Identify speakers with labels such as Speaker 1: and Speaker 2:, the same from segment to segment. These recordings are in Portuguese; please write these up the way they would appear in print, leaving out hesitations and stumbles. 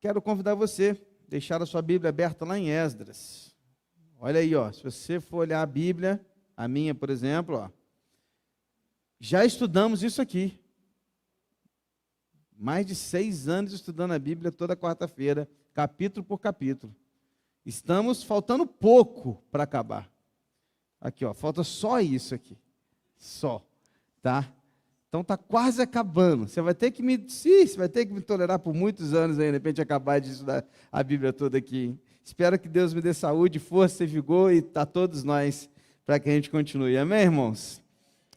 Speaker 1: quero convidar você a deixar a sua Bíblia aberta lá em Esdras. Olha aí, ó, se você for olhar a Bíblia, a minha, por exemplo, ó, já estudamos isso aqui. Mais de 6 anos estudando a Bíblia toda quarta-feira, capítulo por capítulo. Estamos faltando pouco para acabar. Aqui, ó, falta só isso aqui. Só, tá? Então está quase acabando. Você vai ter que me tolerar por muitos anos aí, de repente acabar de estudar a Bíblia toda aqui. Hein? Espero que Deus me dê saúde, força e vigor e a todos nós para que a gente continue. Amém, irmãos?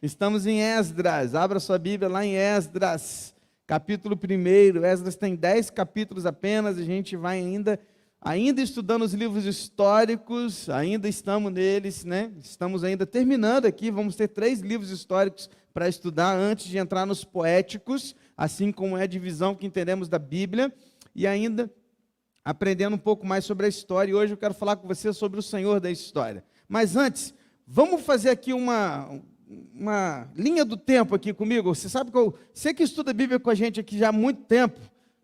Speaker 1: Estamos em Esdras. Abra sua Bíblia lá em Esdras, capítulo 1. Esdras tem 10 capítulos apenas. A gente vai ainda estudando os livros históricos, ainda estamos neles, né? Estamos ainda terminando aqui. Vamos ter 3 livros históricos para estudar antes de entrar nos poéticos, assim como é a divisão que entendemos da Bíblia, e ainda aprendendo um pouco mais sobre a história. E hoje eu quero falar com você sobre o Senhor da história. Mas antes, vamos fazer aqui uma linha do tempo aqui comigo. Você sabe que você que estuda a Bíblia com a gente aqui já há muito tempo,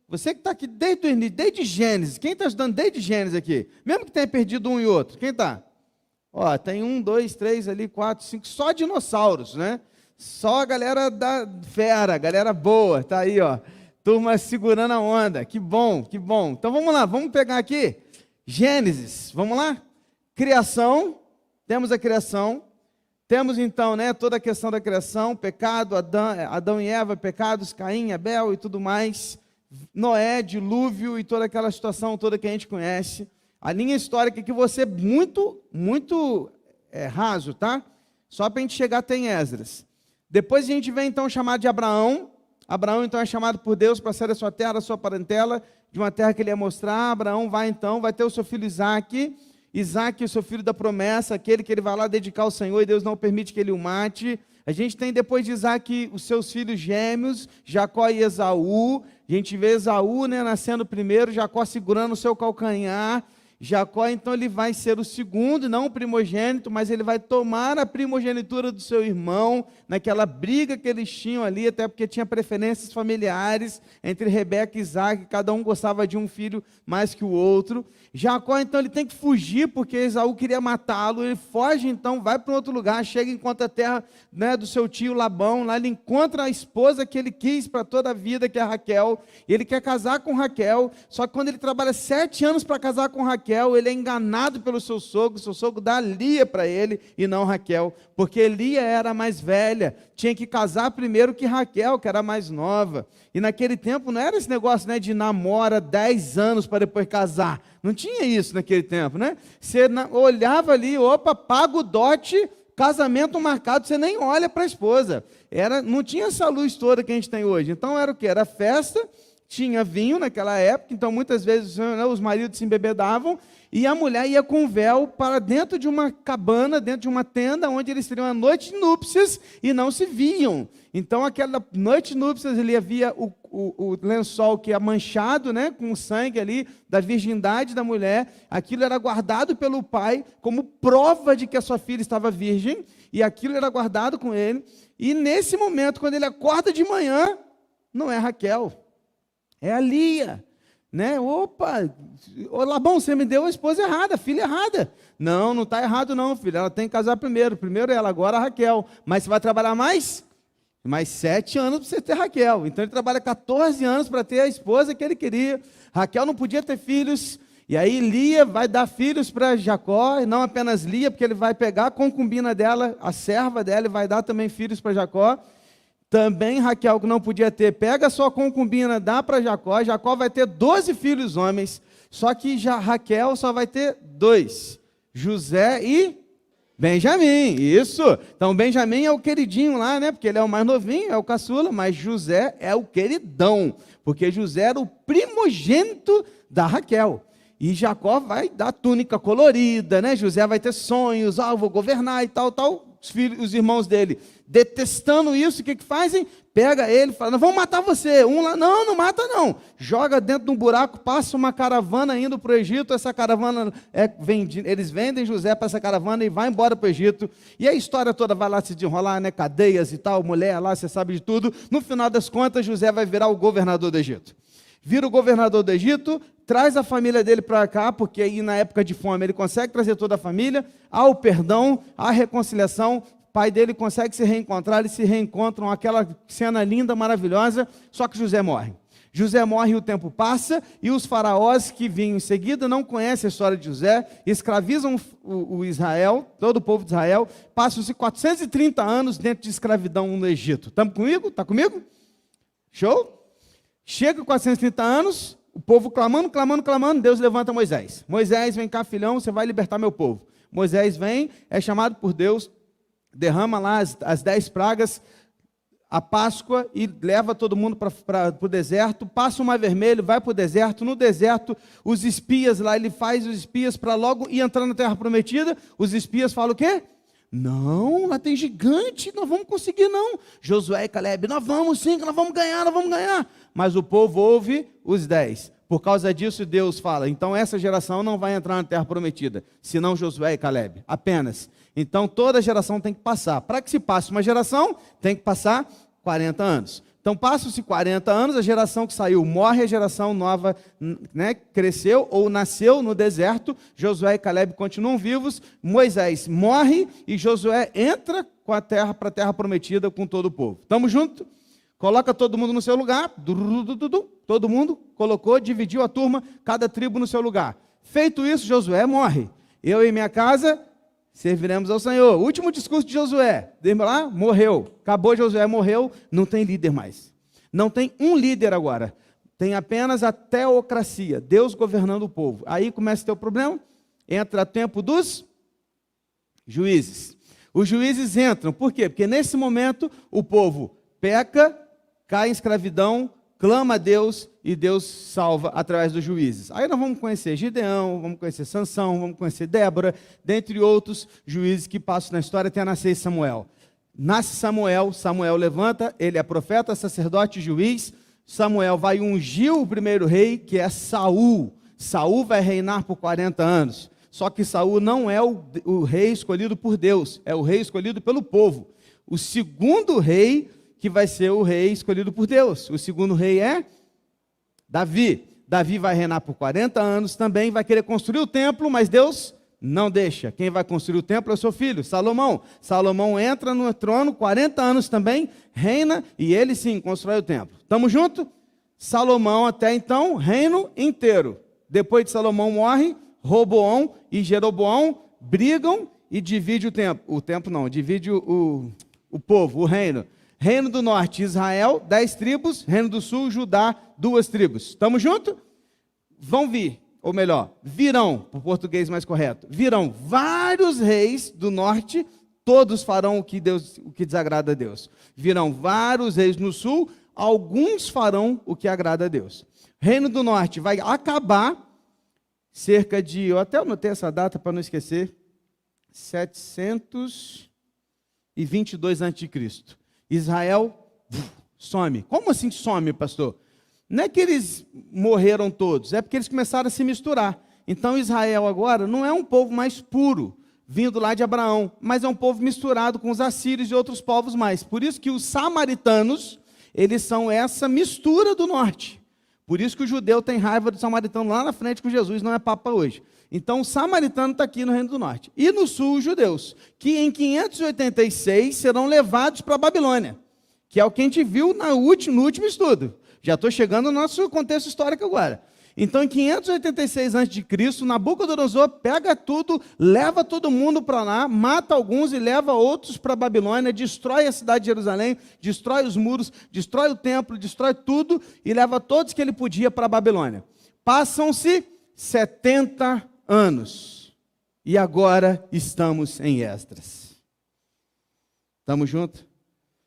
Speaker 1: você que está aqui desde o início, desde Gênesis, quem está estudando desde Gênesis aqui? Mesmo que tenha perdido um e outro, quem está? Ó, tem 1, 2, 3 ali, 4, 5, só dinossauros, né? Só a galera da fera, galera boa, tá aí, ó. Turma segurando a onda, que bom, que bom. Então vamos lá, vamos pegar aqui, Gênesis, vamos lá? Criação, temos a criação, temos então, né, toda a questão da criação, pecado, Adão e Eva, pecados, Caim, Abel e tudo mais, Noé, dilúvio e toda aquela situação toda que a gente conhece. A linha histórica que você muito raso, tá? Só para a gente chegar até em Esdras. Depois a gente vem então chamado de Abraão. Abraão então é chamado por Deus para sair da sua terra, da sua parentela, de uma terra que ele ia mostrar. Abraão vai ter o seu filho Isaque. Isaque, o seu filho da promessa, aquele que ele vai lá dedicar ao Senhor e Deus não permite que ele o mate. A gente tem depois de Isaque os seus filhos gêmeos, Jacó e Esaú. A gente vê Esaú, né, nascendo primeiro, Jacó segurando o seu calcanhar. Jacó, então, ele vai ser o segundo, não o primogênito, mas ele vai tomar a primogenitura do seu irmão, naquela briga que eles tinham ali, até porque tinha preferências familiares entre Rebeca e Isaac, cada um gostava de um filho mais que o outro. Jacó, então, ele tem que fugir, porque Esaú queria matá-lo, ele foge, então, vai para um outro lugar, chega e encontra a terra, né, do seu tio Labão, lá ele encontra a esposa que ele quis para toda a vida, que é Raquel, e ele quer casar com Raquel, só que quando ele trabalha 7 anos para casar com Raquel, ele é enganado pelo seu sogro dá Lia para ele e não Raquel, porque Lia era a mais velha, tinha que casar primeiro que Raquel, que era a mais nova, e naquele tempo não era esse negócio, né, de namora 10 anos para depois casar, não tinha isso naquele tempo, né? Você olhava ali, opa, paga o dote, casamento marcado, você nem olha para a esposa, não tinha essa luz toda que a gente tem hoje, então era o que? Era festa, tinha vinho naquela época, então muitas vezes, né, os maridos se embebedavam e a mulher ia com véu para dentro de uma cabana, dentro de uma tenda, onde eles teriam a noite de núpcias e não se viam. Então, aquela noite de núpcias, ele havia o lençol que é manchado, né, com o sangue ali da virgindade da mulher. Aquilo era guardado pelo pai como prova de que a sua filha estava virgem, e aquilo era guardado com ele. E nesse momento, quando ele acorda de manhã, não é Raquel, é a Lia, né? Opa, Labão, você me deu a esposa errada, a filha errada. Não está errado não, filho, ela tem que casar primeiro ela, agora a Raquel. Mas você vai trabalhar mais 7 anos para você ter Raquel. Então ele trabalha 14 anos para ter a esposa que ele queria. Raquel não podia ter filhos, e aí Lia vai dar filhos para Jacó, e não apenas Lia, porque ele vai pegar a concubina dela, a serva dela, e vai dar também filhos para Jacó. Também Raquel, que não podia ter, pega a sua concubina, dá para Jacó. Jacó vai ter 12 filhos homens, só que Raquel só vai ter 2, José e Benjamim, isso. Então Benjamim é o queridinho lá, né, porque ele é o mais novinho, é o caçula, mas José é o queridão, porque José era o primogênito da Raquel. E Jacó vai dar túnica colorida, né? José vai ter sonhos, eu vou governar e tal. Os irmãos dele, detestando isso, o que fazem? Pega ele e fala, vamos matar você. Um lá, não mata não. Joga dentro de um buraco, passa uma caravana indo para o Egito, essa caravana eles vendem José para essa caravana e vai embora para o Egito. E a história toda vai lá se desenrolar, né? Cadeias e tal, mulher lá, você sabe de tudo. No final das contas, José vai virar o governador do Egito. Vira o governador do Egito, traz a família dele para cá, porque aí na época de fome ele consegue trazer toda a família, há o perdão, há a reconciliação, o pai dele consegue se reencontrar, eles se reencontram, aquela cena linda, maravilhosa, só que José morre. José morre e o tempo passa, e os faraós que vinham em seguida não conhecem a história de José, escravizam o Israel, todo o povo de Israel, passam-se 430 anos dentro de escravidão no Egito. Estamos comigo? Está comigo? Show? Chega 430 anos, o povo clamando, clamando, clamando, Deus levanta Moisés. Moisés, vem cá, filhão, você vai libertar meu povo. Moisés vem, é chamado por Deus, derrama lá as 10 pragas, a Páscoa, e leva todo mundo para o deserto, passa o Mar Vermelho, vai para o deserto. No deserto, os espias lá, ele faz os espias para logo ir entrar na Terra Prometida. Os espias falam o quê? Não, lá tem gigante, não vamos conseguir não. Josué e Caleb, nós vamos sim, nós vamos ganhar, nós vamos ganhar. Mas o povo ouve os 10. Por causa disso, Deus fala, então essa geração não vai entrar na Terra Prometida, senão Josué e Caleb, apenas. Então toda geração tem que passar. Para que se passe uma geração, tem que passar 40 anos. Então passam-se 40 anos, a geração que saiu morre, a geração nova, né, cresceu ou nasceu no deserto. Josué e Caleb continuam vivos, Moisés morre e Josué entra com a terra para a Terra Prometida com todo o povo. Estamos juntos? Coloca todo mundo no seu lugar. Todo mundo colocou, dividiu a turma, cada tribo no seu lugar. Feito isso, Josué morre. Eu e minha casa serviremos ao Senhor. Último discurso de Josué. Lá, morreu. Acabou, Josué morreu. Não tem líder mais. Não tem um líder agora. Tem apenas a teocracia. Deus governando o povo. Aí começa a ter o problema. Entra o tempo dos juízes. Os juízes entram. Por quê? Porque nesse momento o povo peca, cai em escravidão, clama a Deus e Deus salva através dos juízes. Aí nós vamos conhecer Gideão, vamos conhecer Sansão, vamos conhecer Débora, dentre outros juízes que passam na história até nascer Samuel. Nasce Samuel, Samuel levanta, ele é profeta, sacerdote e juiz. Samuel vai ungir o primeiro rei, que é Saul. Saul vai reinar por 40 anos. Só que Saul não é o rei escolhido por Deus, é o rei escolhido pelo povo. O segundo rei que vai ser o rei escolhido por Deus. O segundo rei é Davi. Davi vai reinar por 40 anos, também vai querer construir o templo, mas Deus não deixa. Quem vai construir o templo é o seu filho, Salomão. Salomão entra no trono, 40 anos também, reina, e ele sim constrói o templo. Estamos juntos? Salomão até então, reino inteiro. Depois de Salomão morre, Roboão e Jeroboão brigam e divide o templo. O templo não, divide o povo, o reino. Reino do norte, Israel, 10 tribos. Reino do sul, Judá, 2 tribos. Estamos juntos? Vão vir, ou melhor, virão, por português mais correto, virão vários reis do norte, todos farão o que desagrada a Deus. Virão vários reis no sul, alguns farão o que agrada a Deus. Reino do norte vai acabar cerca de, eu até anotei essa data para não esquecer, 722 a.C. Israel some. Como assim some, pastor? Não é que eles morreram todos, é porque eles começaram a se misturar. Então Israel agora não é um povo mais puro, vindo lá de Abraão, mas é um povo misturado com os assírios e outros povos mais. Por isso que os samaritanos, eles são essa mistura do norte. Por isso que o judeu tem raiva do samaritano lá na frente com Jesus, não é papa hoje. Então o samaritano está aqui no Reino do Norte. E no sul os judeus, que em 586 serão levados para a Babilônia, que é o que a gente viu no último estudo. Já estou chegando no nosso contexto histórico agora. Então em 586 a.C., Nabucodonosor pega tudo, leva todo mundo para lá, mata alguns e leva outros para a Babilônia, destrói a cidade de Jerusalém, destrói os muros, destrói o templo, destrói tudo e leva todos que ele podia para a Babilônia. Passam-se 70 anos. E agora estamos em Esdras. Estamos juntos?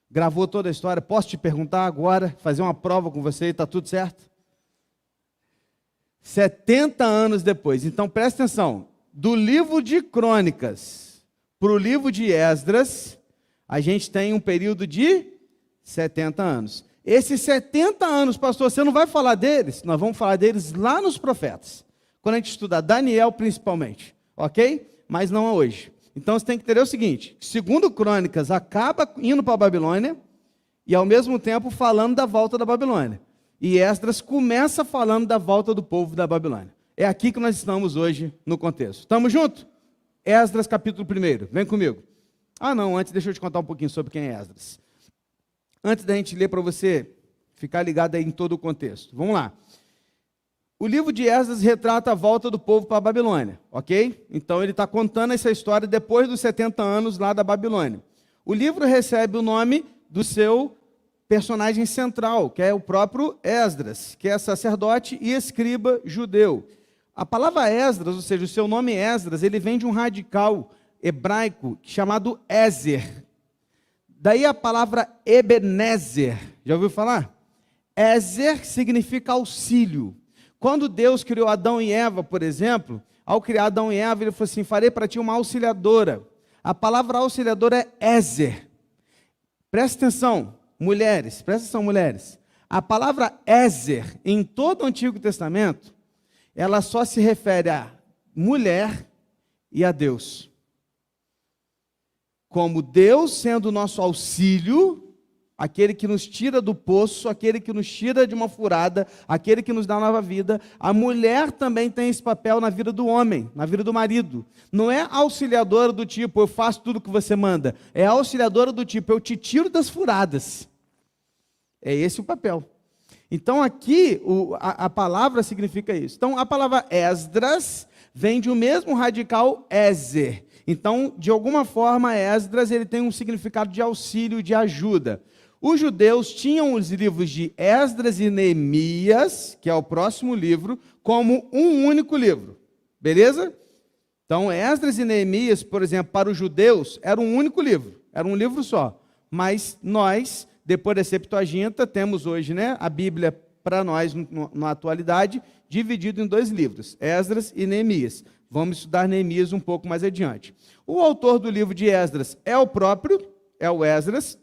Speaker 1: Gravou toda a história. Posso te perguntar agora, fazer uma prova com você e está tudo certo? 70 anos depois. Então presta atenção. Do livro de Crônicas para o livro de Esdras, a gente tem um período de 70 anos. Esses 70 anos, pastor, você não vai falar deles? Nós vamos falar deles lá nos profetas. Quando a gente estudar Daniel principalmente, ok? Mas não hoje. Então você tem que entender o seguinte, segundo Crônicas acaba indo para a Babilônia e ao mesmo tempo falando da volta da Babilônia. E Esdras começa falando da volta do povo da Babilônia. É aqui que nós estamos hoje no contexto. Estamos juntos? Esdras capítulo 1, vem comigo. Não, antes deixa eu te contar um pouquinho sobre quem é Esdras. Antes da gente ler para você ficar ligado aí em todo o contexto. Vamos lá. O livro de Esdras retrata a volta do povo para a Babilônia, ok? Então ele está contando essa história depois dos 70 anos lá da Babilônia. O livro recebe o nome do seu personagem central, que é o próprio Esdras, que é sacerdote e escriba judeu. A palavra Esdras, ou seja, o seu nome Esdras, ele vem de um radical hebraico chamado Ezer. Daí a palavra Ebenezer, já ouviu falar? Ezer significa auxílio. Quando Deus criou Adão e Eva, por exemplo, ao criar Adão e Eva, ele falou assim, farei para ti uma auxiliadora. A palavra auxiliadora é Ezer. Presta atenção, mulheres, presta atenção, mulheres. A palavra Ezer, em todo o Antigo Testamento, ela só se refere a mulher e a Deus. Como Deus sendo o nosso auxílio, aquele que nos tira do poço, aquele que nos tira de uma furada, aquele que nos dá nova vida, a mulher também tem esse papel na vida do homem, na vida do marido. Não é auxiliadora do tipo, eu faço tudo o que você manda. É auxiliadora do tipo, eu te tiro das furadas. É esse o papel. Então aqui, a palavra significa isso. Então a palavra Esdras vem de um mesmo radical Ezer. Então, de alguma forma, Esdras ele tem um significado de auxílio, de ajuda. Os judeus tinham os livros de Esdras e Neemias, que é o próximo livro, como um único livro. Beleza? Então, Esdras e Neemias, por exemplo, para os judeus, era um único livro. Era um livro só. Mas nós, depois da Septuaginta, temos hoje, né, a Bíblia para nós, na atualidade, dividido em 2 livros, Esdras e Neemias. Vamos estudar Neemias um pouco mais adiante. O autor do livro de Esdras é o próprio, é o Esdras.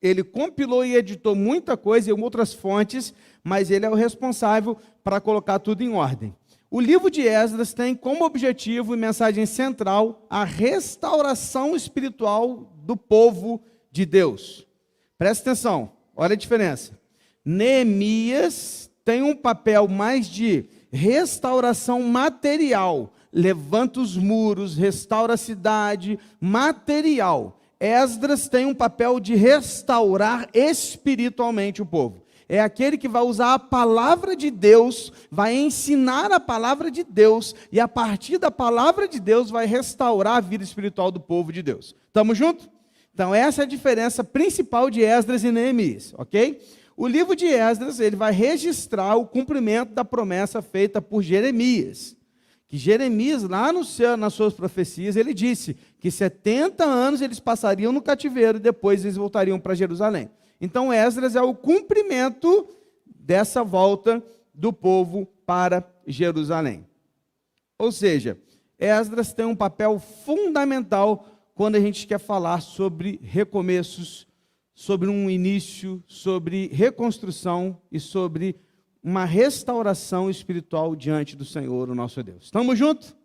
Speaker 1: Ele compilou e editou muita coisa em outras fontes, mas ele é o responsável para colocar tudo em ordem. O livro de Esdras tem como objetivo e mensagem central a restauração espiritual do povo de Deus. Presta atenção, olha a diferença. Neemias tem um papel mais de restauração material, levanta os muros, restaura a cidade, material. Esdras tem um papel de restaurar espiritualmente o povo. É aquele que vai usar a palavra de Deus, vai ensinar a palavra de Deus, e a partir da palavra de Deus vai restaurar a vida espiritual do povo de Deus. Estamos juntos? Então essa é a diferença principal de Esdras e Neemias, ok? O livro de Esdras, ele vai registrar o cumprimento da promessa feita por Jeremias. Que Jeremias, lá no céu, nas suas profecias, ele disse que 70 anos eles passariam no cativeiro e depois eles voltariam para Jerusalém. Então Esdras é o cumprimento dessa volta do povo para Jerusalém. Ou seja, Esdras tem um papel fundamental quando a gente quer falar sobre recomeços, sobre um início, sobre reconstrução e sobre uma restauração espiritual diante do Senhor, o nosso Deus. Estamos juntos?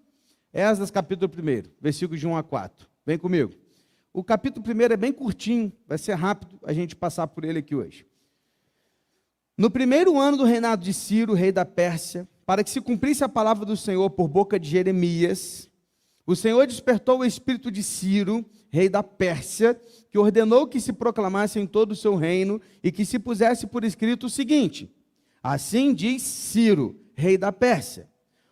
Speaker 1: Esdras capítulo 1, versículos de 1 a 4. Vem comigo. O capítulo 1 é bem curtinho, vai ser rápido a gente passar por ele aqui hoje. No 1º ano do reinado de Ciro, rei da Pérsia, para que se cumprisse a palavra do Senhor por boca de Jeremias, o Senhor despertou o espírito de Ciro, rei da Pérsia, que ordenou que se proclamasse em todo o seu reino e que se pusesse por escrito o seguinte: assim diz Ciro, rei da Pérsia: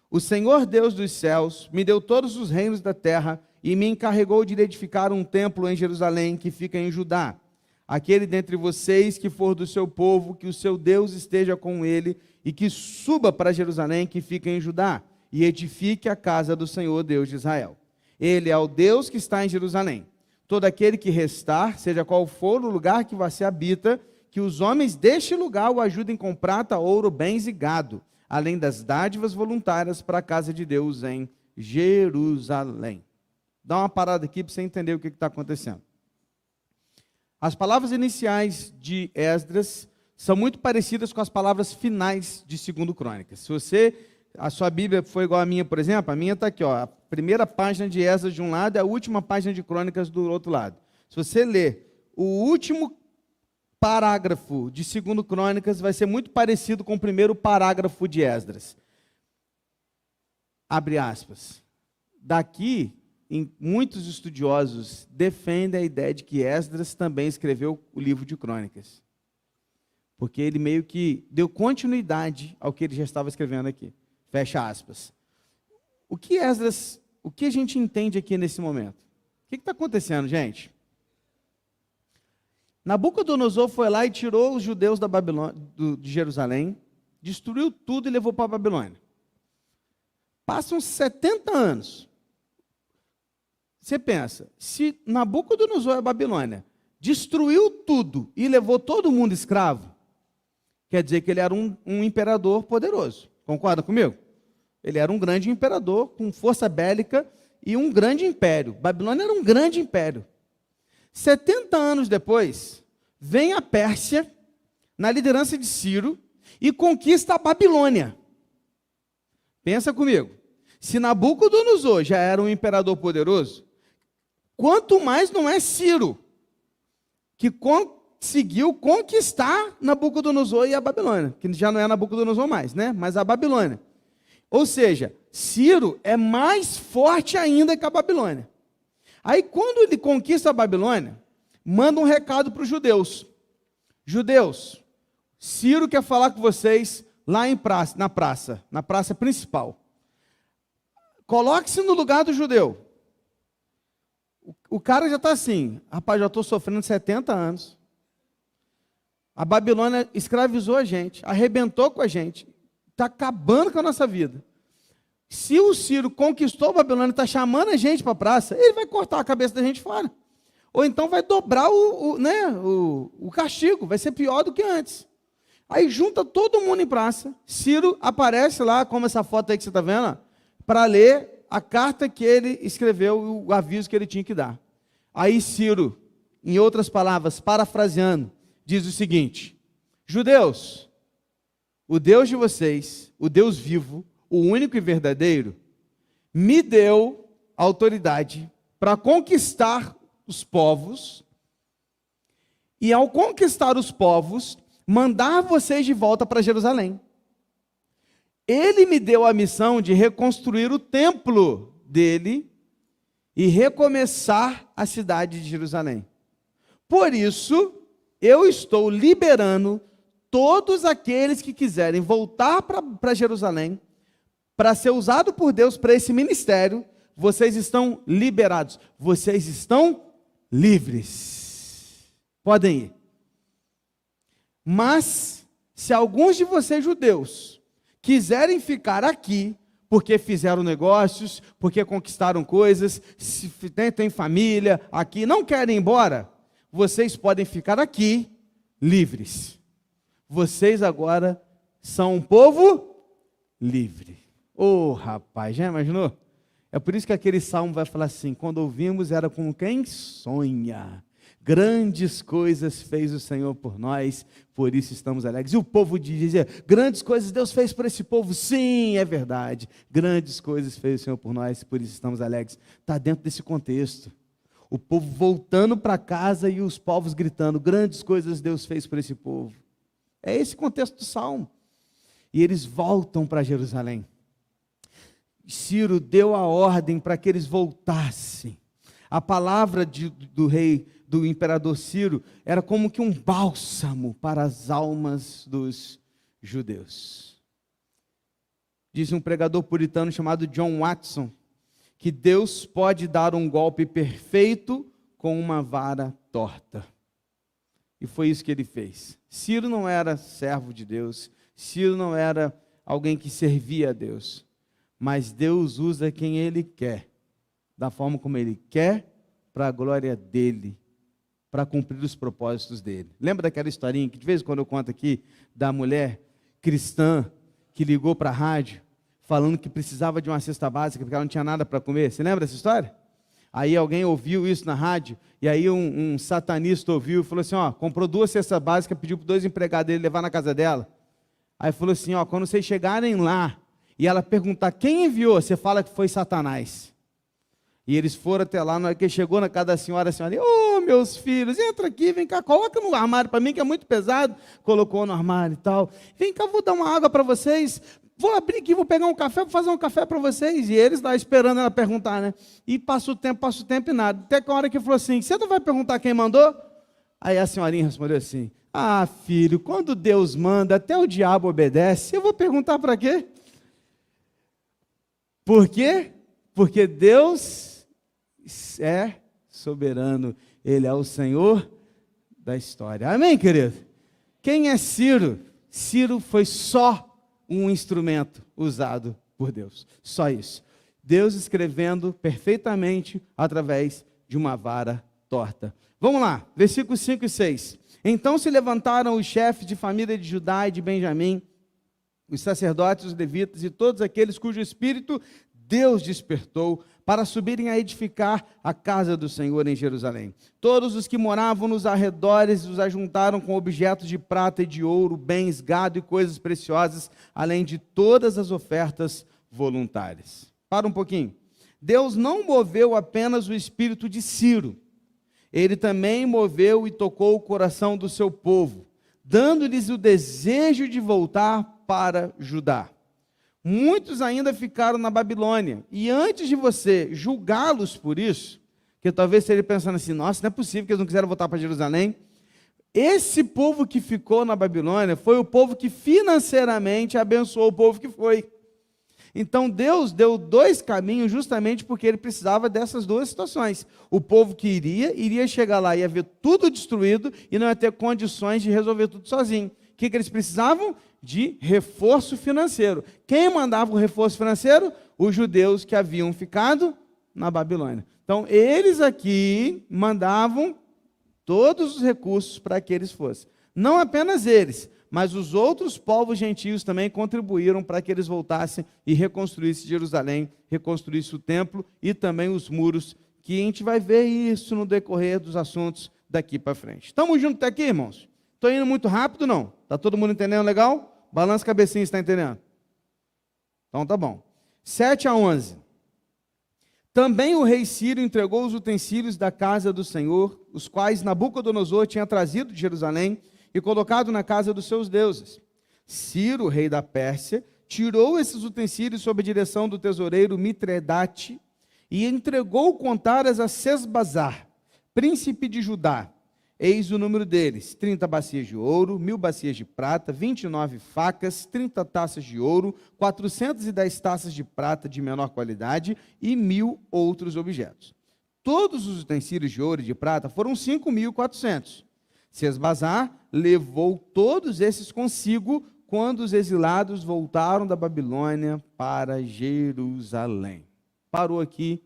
Speaker 1: o Senhor Deus dos céus me deu todos os reinos da terra e me encarregou de edificar um templo em Jerusalém que fica em Judá. Aquele dentre vocês que for do seu povo, que o seu Deus esteja com ele e que suba para Jerusalém que fica em Judá e edifique a casa do Senhor Deus de Israel. Ele é o Deus que está em Jerusalém. Todo aquele que restar, seja qual for o lugar que você habita, que os homens deste lugar o ajudem com prata, ouro, bens e gado, além das dádivas voluntárias para a casa de Deus em Jerusalém. Dá uma parada aqui para você entender o que está acontecendo. As palavras iniciais de Esdras são muito parecidas com as palavras finais de 2 Crônicas. Se a sua Bíblia foi igual à minha, por exemplo, a minha está aqui, ó, a primeira página de Esdras de um lado e a última página de Crônicas do outro lado. Se você ler o último parágrafo de 2 Crônicas vai ser muito parecido com o primeiro parágrafo de Esdras. Abre aspas. Daqui, muitos estudiosos defendem a ideia de que Esdras também escreveu o livro de Crônicas. Porque ele meio que deu continuidade ao que ele já estava escrevendo aqui. Fecha aspas. O que a gente entende aqui nesse momento? O que está acontecendo, gente? Nabucodonosor foi lá e tirou os judeus da Babilônia, de Jerusalém, destruiu tudo e levou para a Babilônia. Passam 70 anos. Você pensa, se Nabucodonosor é Babilônia, destruiu tudo e levou todo mundo escravo, quer dizer que ele era um imperador poderoso. Concorda comigo? Ele era um grande imperador, com força bélica e um grande império. Babilônia era um grande império. 70 anos depois, vem a Pérsia, na liderança de Ciro, e conquista a Babilônia. Pensa comigo. Se Nabucodonosor já era um imperador poderoso, quanto mais não é Ciro, que conseguiu conquistar Nabucodonosor e a Babilônia, que já não é Nabucodonosor mais, né? Mas a Babilônia. Ou seja, Ciro é mais forte ainda que a Babilônia. Aí, quando ele conquista a Babilônia, manda um recado para os judeus. Judeus, Ciro quer falar com vocês lá na praça principal. Coloque-se no lugar do judeu. O cara já está assim, rapaz, já estou sofrendo 70 anos. A Babilônia escravizou a gente, arrebentou com a gente, está acabando com a nossa vida. Se o Ciro conquistou a Babilônia e está chamando a gente para a praça, ele vai cortar a cabeça da gente fora. Ou então vai dobrar o castigo, vai ser pior do que antes. Aí junta todo mundo em praça, Ciro aparece lá, como essa foto aí que você está vendo, para ler a carta que ele escreveu, o aviso que ele tinha que dar. Aí Ciro, em outras palavras, parafraseando, diz o seguinte: judeus, o Deus de vocês, o Deus vivo, o único e verdadeiro, me deu autoridade para conquistar os povos, e ao conquistar os povos, mandar vocês de volta para Jerusalém. Ele me deu a missão de reconstruir o templo dele e recomeçar a cidade de Jerusalém. Por isso, eu estou liberando todos aqueles que quiserem voltar para Jerusalém, para ser usado por Deus para esse ministério. Vocês estão liberados, vocês estão livres. Podem ir. Mas, se alguns de vocês judeus quiserem ficar aqui, porque fizeram negócios, porque conquistaram coisas, se têm família aqui, não querem ir embora, vocês podem ficar aqui livres. Vocês agora são um povo livre. Oh, rapaz, já imaginou? É por isso que aquele salmo vai falar assim: quando ouvimos, era como quem sonha. Grandes coisas fez o Senhor por nós, por isso estamos alegres. E o povo dizia: grandes coisas Deus fez por esse povo. Sim, é verdade. Grandes coisas fez o Senhor por nós, por isso estamos alegres. Está dentro desse contexto. O povo voltando para casa e os povos gritando: grandes coisas Deus fez por esse povo. É esse contexto do salmo. E eles voltam para Jerusalém. Ciro deu a ordem para que eles voltassem. A palavra do imperador Ciro era como que um bálsamo para as almas dos judeus. Diz um pregador puritano chamado John Watson que Deus pode dar um golpe perfeito com uma vara torta. E foi isso que ele fez. Ciro não era servo de Deus, Ciro não era alguém que servia a Deus, mas Deus usa quem Ele quer, da forma como Ele quer, para a glória dEle, para cumprir os propósitos dEle. Lembra daquela historinha que de vez em quando eu conto aqui, da mulher cristã que ligou para a rádio, falando que precisava de uma cesta básica, porque ela não tinha nada para comer? Você lembra dessa história? Aí alguém ouviu isso na rádio, e aí um satanista ouviu e falou assim: ó, comprou 2 cestas básicas, pediu para 2 empregados dele levar na casa dela. Aí falou assim: ó, quando vocês chegarem lá, e ela perguntar quem enviou, você fala que foi Satanás. E eles foram até lá, na hora que ele chegou na casa da senhora, a senhora, meus filhos, entra aqui, vem cá, coloca no armário para mim, que é muito pesado. Colocou no armário e tal. Vem cá, vou dar uma água para vocês. Vou abrir aqui, vou pegar um café, vou fazer um café para vocês. E eles lá esperando ela perguntar, né? E passa o tempo e nada. Até que a hora que falou assim, você não vai perguntar quem mandou? Aí a senhorinha respondeu assim, filho, quando Deus manda, até o diabo obedece. Eu vou perguntar para quê? Por quê? Porque Deus é soberano. Ele é o Senhor da história. Amém, querido? Quem é Ciro? Ciro foi só um instrumento usado por Deus. Só isso. Deus escrevendo perfeitamente através de uma vara torta. Vamos lá, versículos 5 e 6. Então se levantaram os chefes de família de Judá e de Benjamim, os sacerdotes, os levitas e todos aqueles cujo espírito Deus despertou para subirem a edificar a casa do Senhor em Jerusalém. Todos os que moravam nos arredores os ajuntaram com objetos de prata e de ouro, bens, gado e coisas preciosas, além de todas as ofertas voluntárias. Para um pouquinho. Deus não moveu apenas o espírito de Ciro. Ele também moveu e tocou o coração do seu povo, dando-lhes o desejo de voltar para Judá. Muitos ainda ficaram na Babilônia, e antes de você julgá-los por isso, que talvez esteja pensando assim, nossa, não é possível que eles não quiseram voltar para Jerusalém. Esse povo que ficou na Babilônia foi o povo que financeiramente abençoou o povo que foi. Então Deus deu dois caminhos justamente porque ele precisava dessas duas situações. O povo que iria chegar lá, ia ver tudo destruído e não ia ter condições de resolver tudo sozinho. O que eles precisavam? De reforço financeiro. Quem mandava o reforço financeiro? Os judeus que haviam ficado na Babilônia. Então, eles aqui mandavam todos os recursos para que eles fossem. Não apenas eles, mas os outros povos gentios também contribuíram para que eles voltassem e reconstruíssem Jerusalém, reconstruíssem o templo e também os muros, que a gente vai ver isso no decorrer dos assuntos daqui para frente. Estamos juntos até aqui, irmãos? Estou indo muito rápido, não? Está todo mundo entendendo legal? Balança a cabecinha, está entendendo? Então tá bom. 7 a 11. Também o rei Ciro entregou os utensílios da casa do Senhor, os quais Nabucodonosor tinha trazido de Jerusalém e colocado na casa dos seus deuses. Ciro, rei da Pérsia, tirou esses utensílios sob a direção do tesoureiro Mitredate e entregou com taras a Sesbazar, príncipe de Judá. Eis o número deles, 30 bacias de ouro, 1000 bacias de prata, 29 facas, 30 taças de ouro, 410 taças de prata de menor qualidade e 1000 outros objetos. Todos os utensílios de ouro e de prata foram 5.400. Sesbazar levou todos esses consigo quando os exilados voltaram da Babilônia para Jerusalém. Parou aqui.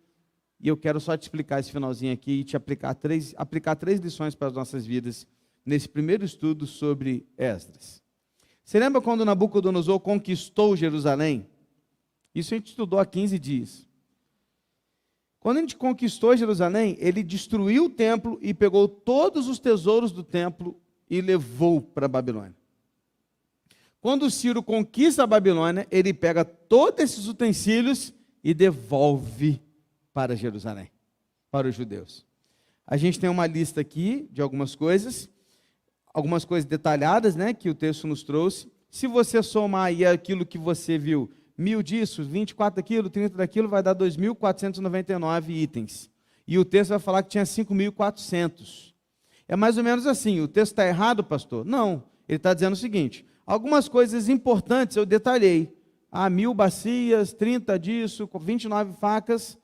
Speaker 1: E eu quero só te explicar esse finalzinho aqui e te aplicar três lições para as nossas vidas nesse primeiro estudo sobre Esdras. Você lembra quando Nabucodonosor conquistou Jerusalém? Isso a gente estudou há 15 dias. Quando a gente conquistou Jerusalém, ele destruiu o templo e pegou todos os tesouros do templo e levou para a Babilônia. Quando Ciro conquista a Babilônia, ele pega todos esses utensílios e devolve para Jerusalém, para os judeus. A gente tem uma lista aqui de algumas coisas detalhadas, né, que o texto nos trouxe. Se você somar aí aquilo que você viu, 1000 disso, 24 daquilo, 30 daquilo, vai dar 2.499 itens. E o texto vai falar que tinha 5.400. É mais ou menos assim. O texto está errado, pastor? Não. Ele está dizendo o seguinte, algumas coisas importantes eu detalhei. 1000 bacias, 30 disso, 29 facas,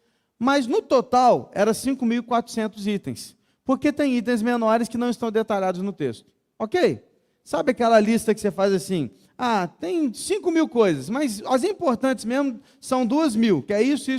Speaker 1: mas no total era 5.400 itens, porque tem itens menores que não estão detalhados no texto. Ok? Sabe aquela lista que você faz assim, tem 5.000 coisas, mas as importantes mesmo são 2.000, que é isso.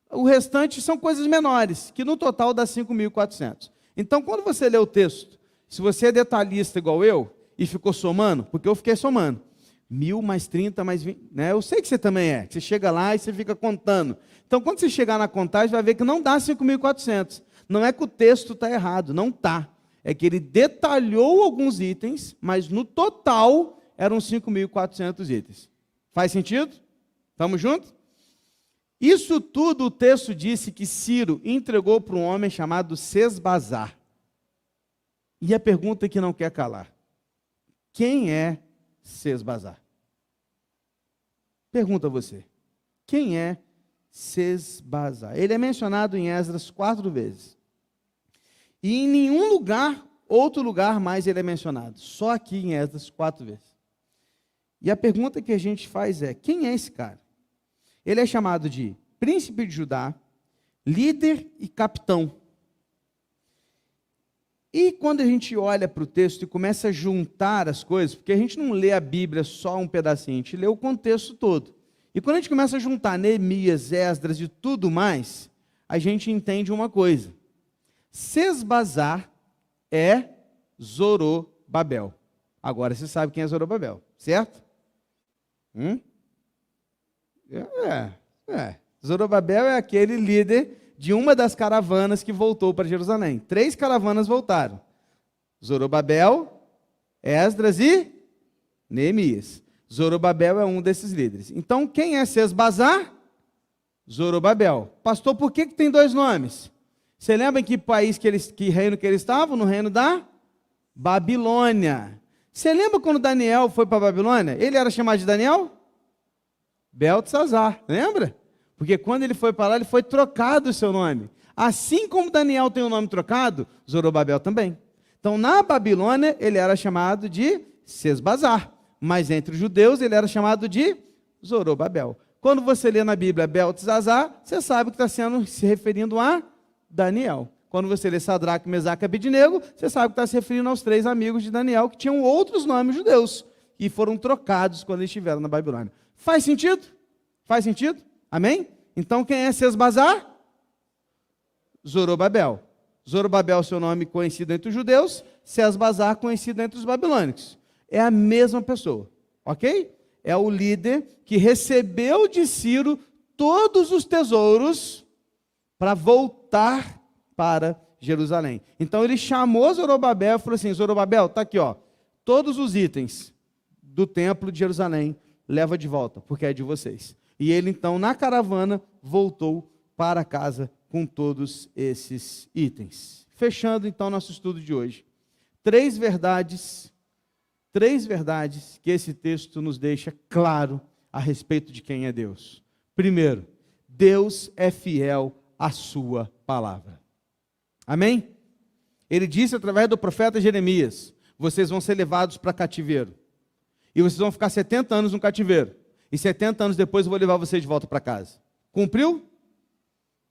Speaker 1: O restante são coisas menores, que no total dá 5.400. Então, quando você lê o texto, se você é detalhista igual eu, e ficou somando, porque eu fiquei somando, 1000 mais 30 mais 20, né? Eu sei que você também é, você chega lá e você fica contando. Então, quando você chegar na contagem, vai ver que não dá 5.400. Não é que o texto está errado, não está. É que ele detalhou alguns itens, mas no total eram 5.400 itens. Faz sentido? Estamos juntos? Isso tudo o texto disse que Ciro entregou para um homem chamado Sesbazar. E a pergunta que não quer calar: quem é Sesbazar? Pergunta a você. Quem é Sesbazar? Ele é mencionado em Esdras 4 vezes. E em nenhum outro lugar mais ele é mencionado. Só aqui em Esdras 4 vezes. E a pergunta que a gente faz é: quem é esse cara? Ele é chamado de príncipe de Judá, líder e capitão. E quando a gente olha para o texto e começa a juntar as coisas, porque a gente não lê a Bíblia só um pedacinho, a gente lê o contexto todo. E quando a gente começa a juntar Neemias, Esdras e tudo mais, a gente entende uma coisa. Sesbazar é Zorobabel. Agora você sabe quem é Zorobabel, certo? Zorobabel é aquele líder de uma das caravanas que voltou para Jerusalém. 3 caravanas voltaram. Zorobabel, Esdras e Neemias. Zorobabel é um desses líderes. Então, quem é Sesbazar? Zorobabel. Pastor, por que tem 2 nomes? Você lembra em que país, que reino que eles estavam? No reino da Babilônia. Você lembra quando Daniel foi para a Babilônia? Ele era chamado de Daniel? Beltesazar, lembra? Porque quando ele foi para lá, ele foi trocado o seu nome. Assim como Daniel tem o nome trocado, Zorobabel também. Então, na Babilônia, ele era chamado de Sesbazar. Mas entre os judeus, ele era chamado de Zorobabel. Quando você lê na Bíblia Beltesazar, você sabe que está se referindo a Daniel. Quando você lê Sadraque, Mesaque e Abednego, você sabe que está se referindo aos 3 amigos de Daniel, que tinham outros nomes judeus, e foram trocados quando eles estiveram na Babilônia. Faz sentido? Faz sentido? Amém? Então, quem é Sesbazar? Zorobabel. Zorobabel é o seu nome conhecido entre os judeus, Sesbazar conhecido entre os babilônicos. É a mesma pessoa, ok? É o líder que recebeu de Ciro todos os tesouros para voltar para Jerusalém. Então, ele chamou Zorobabel e falou assim: Zorobabel, está aqui, ó, todos os itens do templo de Jerusalém, leva de volta, porque é de vocês. E ele, então, na caravana, voltou para casa com todos esses itens. Fechando, então, nosso estudo de hoje. 3 verdades que esse texto nos deixa claro a respeito de quem é Deus. Primeiro, Deus é fiel à sua palavra. Amém? Ele disse através do profeta Jeremias: vocês vão ser levados para cativeiro. E vocês vão ficar 70 anos no cativeiro. E 70 anos depois eu vou levar vocês de volta para casa. Cumpriu?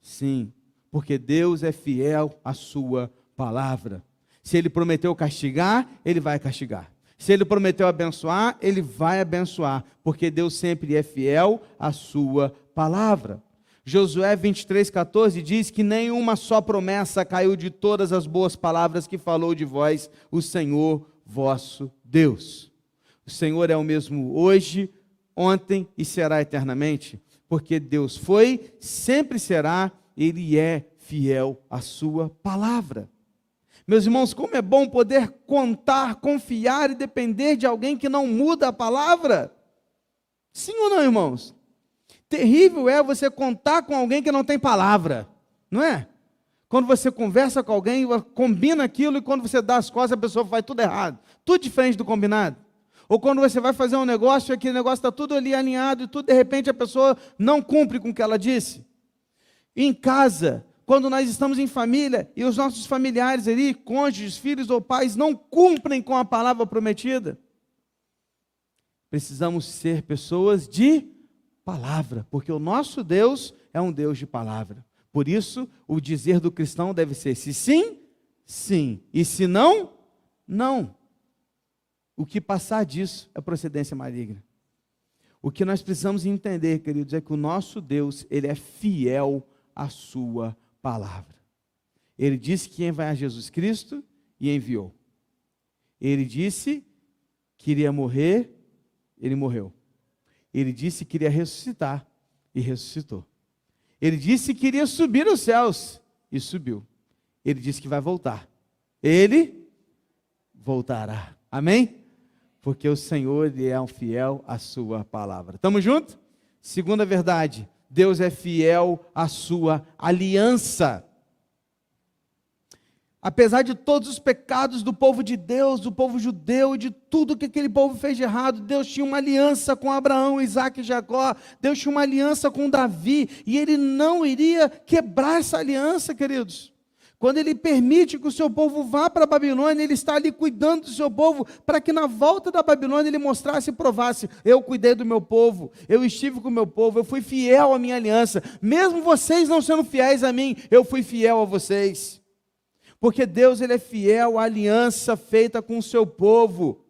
Speaker 1: Sim, porque Deus é fiel à sua palavra. Se Ele prometeu castigar, Ele vai castigar. Se Ele prometeu abençoar, Ele vai abençoar, porque Deus sempre é fiel à sua palavra. Josué 23:14 diz que nenhuma só promessa caiu de todas as boas palavras que falou de vós o Senhor vosso Deus. O Senhor é o mesmo hoje, ontem e será eternamente, porque Deus foi, sempre será, Ele é fiel à sua palavra. Meus irmãos, como é bom poder contar, confiar e depender de alguém que não muda a palavra. Sim ou não, irmãos? Terrível é você contar com alguém que não tem palavra, não é? Quando você conversa com alguém, combina aquilo, e quando você dá as costas, a pessoa faz tudo errado, tudo diferente do combinado. Ou quando você vai fazer um negócio, aquele negócio está tudo ali alinhado, e tudo, de repente, a pessoa não cumpre com o que ela disse. Em casa, quando nós estamos em família, e os nossos familiares ali, cônjuges, filhos ou pais, não cumprem com a palavra prometida, precisamos ser pessoas de palavra, porque o nosso Deus é um Deus de palavra. Por isso, o dizer do cristão deve ser: se sim, sim, e se não, não. O que passar disso é procedência maligna. O que nós precisamos entender, queridos, é que o nosso Deus, Ele é fiel à sua palavra. Ele disse que ia enviar Jesus Cristo e enviou. Ele disse que iria morrer, Ele morreu. Ele disse que iria ressuscitar e ressuscitou. Ele disse que iria subir aos céus e subiu. Ele disse que vai voltar. Ele voltará. Amém? Porque o Senhor, Ele é um fiel à sua palavra. Estamos juntos? Segunda verdade: Deus é fiel à sua aliança. Apesar de todos os pecados do povo de Deus, do povo judeu e de tudo que aquele povo fez de errado, Deus tinha uma aliança com Abraão, Isaque e Jacó, Deus tinha uma aliança com Davi, e Ele não iria quebrar essa aliança, queridos. Quando Ele permite que o seu povo vá para a Babilônia, Ele está ali cuidando do seu povo, para que na volta da Babilônia Ele mostrasse e provasse: eu cuidei do meu povo, eu estive com o meu povo, eu fui fiel à minha aliança, mesmo vocês não sendo fiéis a mim, eu fui fiel a vocês. Porque Deus, Ele é fiel à aliança feita com o seu povo.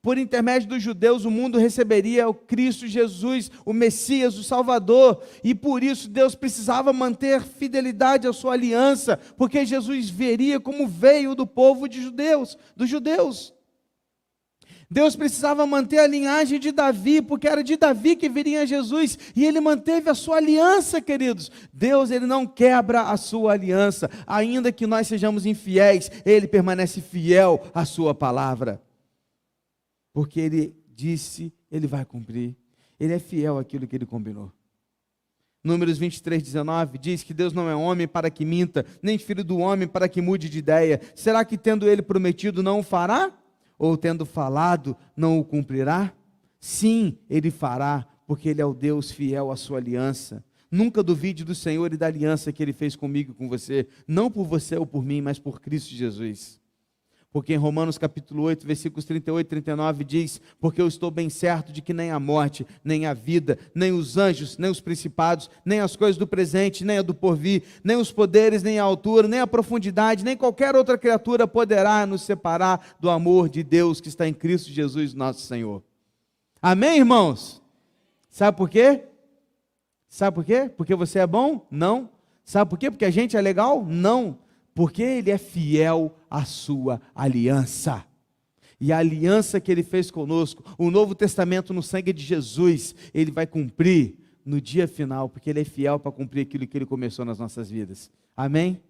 Speaker 1: Por intermédio dos judeus, o mundo receberia o Cristo Jesus, o Messias, o Salvador, e por isso Deus precisava manter fidelidade à sua aliança, porque Jesus veria como veio do povo de judeus, dos judeus. Deus precisava manter a linhagem de Davi, porque era de Davi que viria Jesus, e Ele manteve a sua aliança, queridos. Deus, Ele não quebra a sua aliança, ainda que nós sejamos infiéis, Ele permanece fiel à sua palavra, porque Ele disse, Ele vai cumprir, Ele é fiel àquilo que Ele combinou. Números 23:19 diz que Deus não é homem para que minta, nem filho do homem para que mude de ideia. Será que tendo Ele prometido não o fará? Ou tendo falado, não o cumprirá? Sim, Ele fará, porque Ele é o Deus fiel à sua aliança. Nunca duvide do Senhor e da aliança que Ele fez comigo e com você, não por você ou por mim, mas por Cristo Jesus. Porque em Romanos capítulo 8, versículos 38 e 39 diz: porque eu estou bem certo de que nem a morte, nem a vida, nem os anjos, nem os principados, nem as coisas do presente, nem a do porvir, nem os poderes, nem a altura, nem a profundidade, nem qualquer outra criatura poderá nos separar do amor de Deus que está em Cristo Jesus nosso Senhor. Amém, irmãos? Sabe por quê? Sabe por quê? Porque você é bom? Não. Sabe por quê? Porque a gente é legal? Não. Porque Ele é fiel à sua aliança. E a aliança que Ele fez conosco, o Novo Testamento no sangue de Jesus, Ele vai cumprir no dia final, porque Ele é fiel para cumprir aquilo que Ele começou nas nossas vidas. Amém?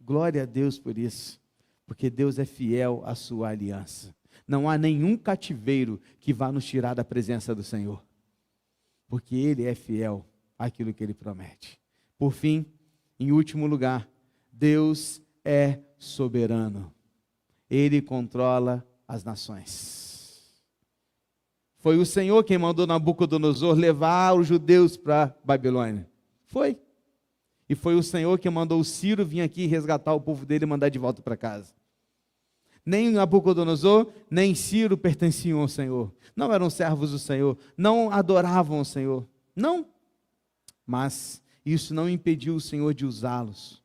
Speaker 1: Glória a Deus por isso, porque Deus é fiel à sua aliança. Não há nenhum cativeiro que vá nos tirar da presença do Senhor, porque Ele é fiel àquilo que Ele promete. Por fim, em último lugar, Deus é soberano. Ele controla as nações. Foi o Senhor quem mandou Nabucodonosor levar os judeus para Babilônia. Foi. E foi o Senhor que mandou o Ciro vir aqui resgatar o povo dele e mandar de volta para casa. Nem Nabucodonosor, nem Ciro pertenciam ao Senhor. Não eram servos do Senhor. Não adoravam o Senhor. Não. Mas isso não impediu o Senhor de usá-los.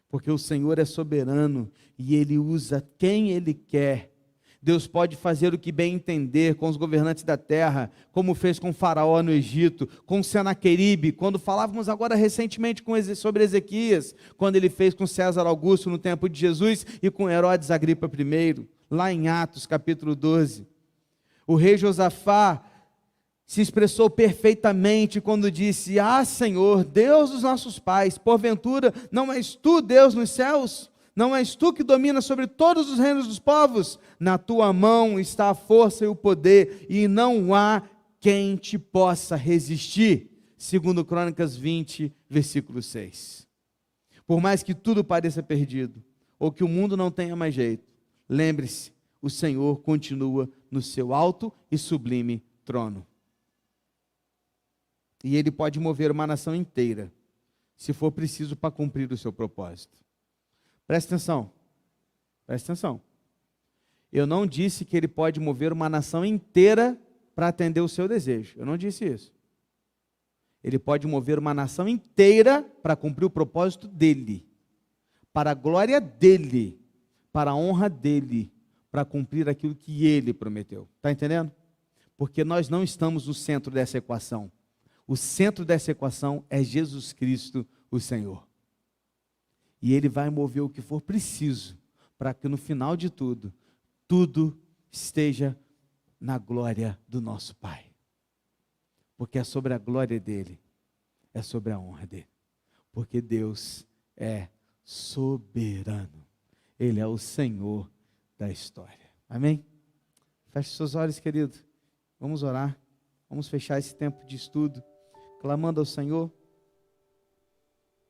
Speaker 1: Porque o Senhor é soberano e Ele usa quem Ele quer. Deus pode fazer o que bem entender com os governantes da terra, como fez com Faraó no Egito, com Senaqueribe, quando falávamos agora recentemente sobre Ezequias, quando ele fez com César Augusto no tempo de Jesus e com Herodes Agripa I, lá em Atos capítulo 12. O rei Josafá se expressou perfeitamente quando disse: ah, Senhor, Deus dos nossos pais, porventura não és tu Deus nos céus? Não és tu que dominas sobre todos os reinos dos povos? Na tua mão está a força e o poder, e não há quem te possa resistir. Segundo Crônicas 20, versículo 6. Por mais que tudo pareça perdido, ou que o mundo não tenha mais jeito, lembre-se, o Senhor continua no seu alto e sublime trono. E Ele pode mover uma nação inteira, se for preciso para cumprir o seu propósito. Presta atenção, presta atenção. Eu não disse que Ele pode mover uma nação inteira para atender o seu desejo. Eu não disse isso. Ele pode mover uma nação inteira para cumprir o propósito dEle, para a glória dEle, para a honra dEle, para cumprir aquilo que Ele prometeu. Está entendendo? Porque nós não estamos no centro dessa equação. O centro dessa equação é Jesus Cristo, o Senhor. E Ele vai mover o que for preciso, para que no final de tudo, tudo esteja na glória do nosso Pai. Porque é sobre a glória dEle, é sobre a honra dEle. Porque Deus é soberano. Ele é o Senhor da história. Amém? Feche seus olhos, querido. Vamos orar. Vamos fechar esse tempo de estudo, clamando ao Senhor.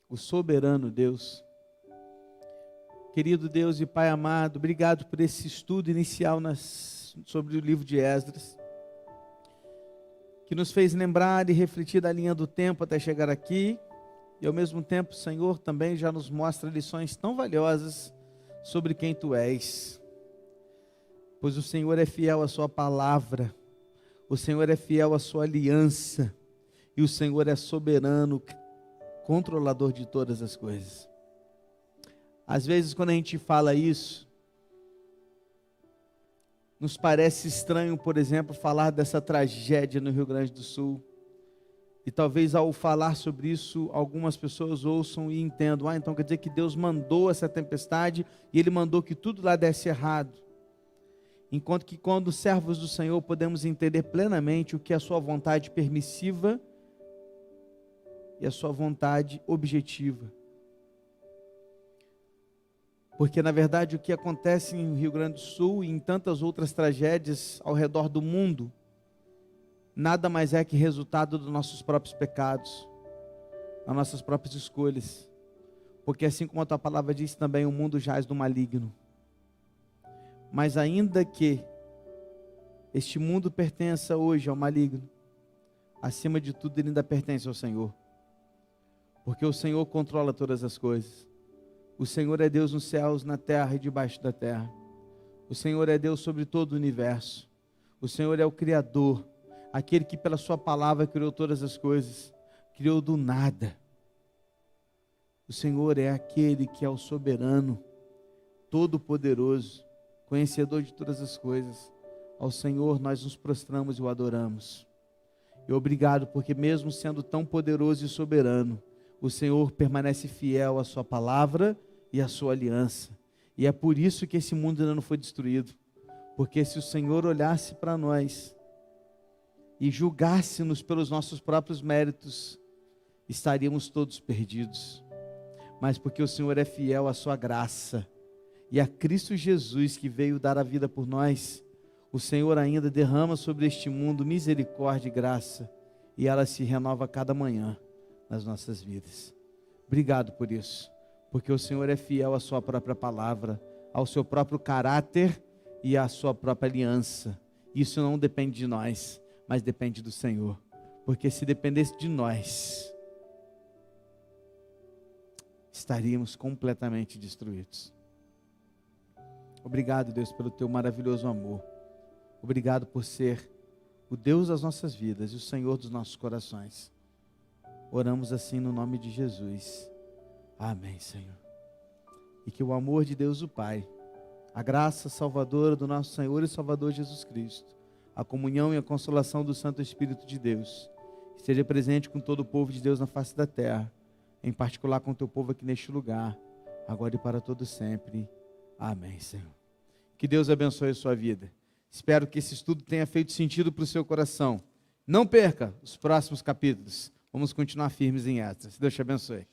Speaker 1: o soberano Deus. Querido Deus e Pai amado, obrigado por esse estudo inicial sobre o livro de Esdras, que nos fez lembrar e refletir da linha do tempo até chegar aqui, e ao mesmo tempo, Senhor, também já nos mostra lições tão valiosas sobre quem Tu és, pois o Senhor é fiel à Sua palavra, o Senhor é fiel à Sua aliança, e o Senhor é soberano, controlador de todas as coisas. Às vezes, quando a gente fala isso, nos parece estranho, por exemplo, falar dessa tragédia no Rio Grande do Sul. E talvez ao falar sobre isso, algumas pessoas ouçam e entendam: então quer dizer que Deus mandou essa tempestade e Ele mandou que tudo lá desse errado. Enquanto que quando servos do Senhor podemos entender plenamente o que é a sua vontade permissiva e a sua vontade objetiva. Porque, na verdade, o que acontece em Rio Grande do Sul e em tantas outras tragédias ao redor do mundo, nada mais é que resultado dos nossos próprios pecados, das nossas próprias escolhas. Porque, assim como a Tua palavra diz também, o mundo jaz do maligno. Mas ainda que este mundo pertença hoje ao maligno, acima de tudo ele ainda pertence ao Senhor. Porque o Senhor controla todas as coisas. O Senhor é Deus nos céus, na terra e debaixo da terra. O Senhor é Deus sobre todo o universo. O Senhor é o Criador, aquele que pela sua palavra criou todas as coisas, criou do nada. O Senhor é aquele que é o soberano, todo-poderoso, conhecedor de todas as coisas. Ao Senhor nós nos prostramos e o adoramos. E obrigado, porque mesmo sendo tão poderoso e soberano, o Senhor permanece fiel à sua palavra e à sua aliança. E é por isso que esse mundo ainda não foi destruído. Porque se o Senhor olhasse para nós e julgasse-nos pelos nossos próprios méritos, estaríamos todos perdidos. Mas porque o Senhor é fiel à sua graça e a Cristo Jesus que veio dar a vida por nós, o Senhor ainda derrama sobre este mundo misericórdia e graça, e ela se renova a cada manhã nas nossas vidas. Obrigado por isso, porque o Senhor é fiel à sua própria palavra, ao seu próprio caráter e à sua própria aliança. Isso não depende de nós, mas depende do Senhor, porque se dependesse de nós, estaríamos completamente destruídos. Obrigado, Deus, pelo teu maravilhoso amor. Obrigado por ser o Deus das nossas vidas e o Senhor dos nossos corações. Oramos assim no nome de Jesus. Amém, Senhor. E que o amor de Deus o Pai, a graça salvadora do nosso Senhor e Salvador Jesus Cristo, a comunhão e a consolação do Santo Espírito de Deus, esteja presente com todo o povo de Deus na face da terra, em particular com o teu povo aqui neste lugar, agora e para todo sempre. Amém, Senhor. Que Deus abençoe a sua vida. Espero que esse estudo tenha feito sentido para o seu coração. Não perca os próximos capítulos. Vamos continuar firmes em Esdras. Deus te abençoe.